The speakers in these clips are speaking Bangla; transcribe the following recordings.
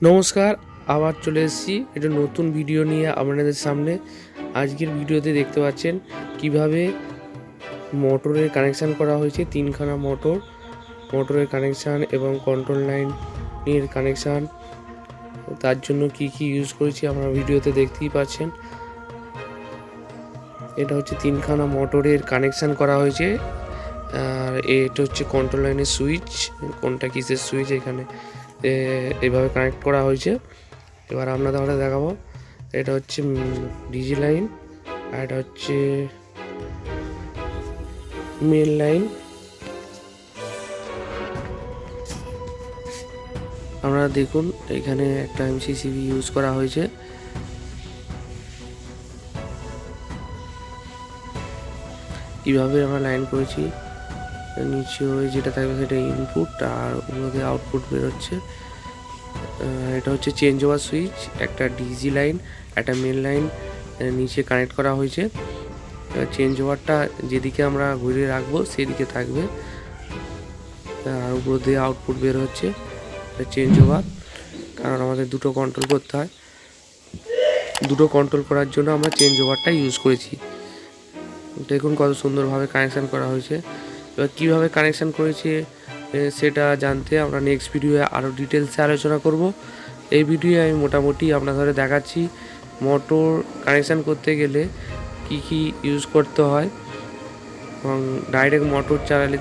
নমস্কার, আবার চলে এসেছি একটা নতুন ভিডিও নিয়ে আপনাদের সামনে। আজকের ভিডিওতে দেখতে পাচ্ছেন কিভাবে মোটরের কানেকশান করা হয়েছে। তিনখানা মোটরের কানেকশান এবং কন্ট্রোল লাইনের কানেকশান, তার জন্য কি কি ইউজ করেছি আপনারা ভিডিওতে দেখতেই পাচ্ছেন। এটা হচ্ছে তিনখানা মোটরের কানেকশান করা হয়েছে। আর এটা হচ্ছে কন্ট্রোল লাইনের সুইচ, কোনটা কিসের সুইচ এখানে এভাবে কানেক্ট করা হয়েছে। এবার আপনাদের আমরা দেখাবো। এটা হচ্ছে ডিজি লাইন, আর এটা হচ্ছে মেন লাইন। আপনারা দেখুন এখানে একটা এমসিসিবি ইউজ করা হয়েছে। কিভাবে আমরা লাইন করেছি, নিচে যেটা থাকবে সেটা ইনপুট আর ওগুলোতে আউটপুট বেরোচ্ছে। এটা হচ্ছে চেঞ্জ ওভার সুইচ, একটা ডিজি লাইন একটা মেন লাইন নিচে কানেক্ট করা হয়েছে। চেঞ্জ ওভারটা যেদিকে আমরা ঘুরিয়ে রাখবো সেদিকে থাকবে, আর উপর দিয়ে আউটপুট বের হচ্ছে। চেঞ্জ ওভার, কারণ আমাদের দুটো কন্ট্রোল করতে হয়, দুটো কন্ট্রোল করার জন্য আমরা চেঞ্জ ওভারটা ইউজ করেছি। দেখুন কত সুন্দরভাবে কানেকশান করা হয়েছে। এবার কীভাবে কানেকশান করেছে সেটা জানতে আমরা নেক্সট ভিডিওয়ে আরও ডিটেলসে আলোচনা করব। এই ভিডিওয়ে আমি মোটামুটি আপনাদের দেখাচ্ছি মোটর কানেকশান করতে গেলে কি কি ইউজ করতে হয়, এবং ডাইরেক্ট মোটর চালালে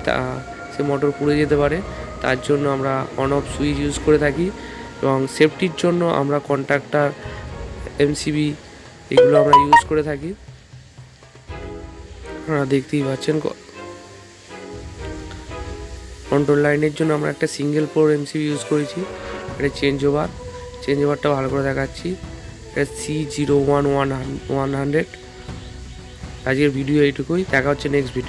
সে মোটর পুড়ে যেতে পারে। তার জন্য আমরা অন অফ সুইচ ইউজ করে থাকি, এবং সেফটির জন্য আমরা কন্ট্যাক্টর, এমসিবি এগুলো আমরা ইউজ করে থাকি। আপনারা দেখতেই পাচ্ছেন কন্ট্রোল লাইনের জন্য আমরা একটা সিঙ্গেল পোর এমসিবি ইউজ করেছি। এটা চেঞ্জ ওভারটা ভালো করে দেখাচ্ছি। এটা C011100। আজকের ভিডিও এইটুকুই, দেখা হচ্ছে নেক্সট ভিডিও।